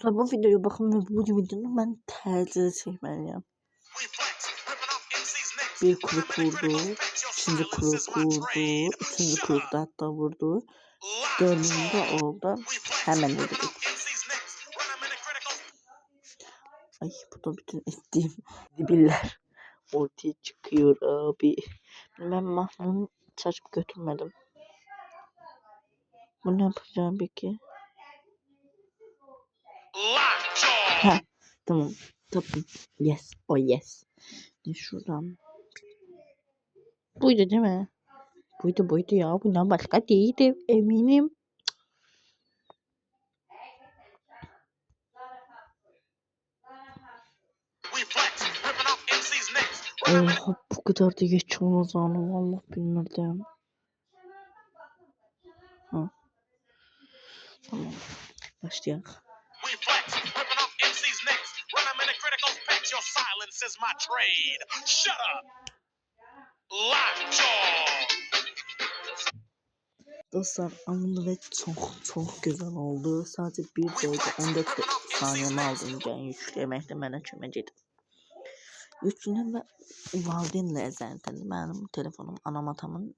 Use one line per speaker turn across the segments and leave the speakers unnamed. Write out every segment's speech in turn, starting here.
Sonra bu videoya baxın və bu videonu mən təcili çəkməliyəm. Bir kuruk vurdu, ikinci kuruk vurdu, üçüncü kuruk da hatta vurdu. Dördüncü oldu. Hemen dedik. Ay burada bütün ettiğim dibiller ortaya çıkıyor abi. Ben mahnını çarpıp götürmedim. Bu ne yapacağım peki? Ha, tamam. Tamam. Yes. Oh yes. Şuradan. Buydu değil mi? Buydu ya. Bundan başka değildi. Eminim. Oha bu kadar da geç olacağını vallahi bilmirdim. Ha. Tamam. Başlayalım. Dostlar anında çok güzel oldu. Sadece 1 dakika 14 saniyemi aldım. Yani yüklemekte mənə kömək edin. Üçüncü ve valideyn ləzzətində mənim telefonum anam atamın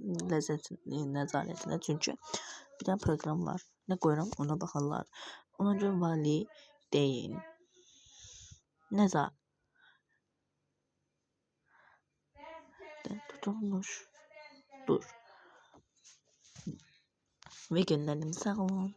nəzarətində. Çünkü bir tane program var. Ne koyuram ona bakarlar. Ona göre valideyn nəzarət tutulmuş. Dur. Ve gönderdim, sağ olun.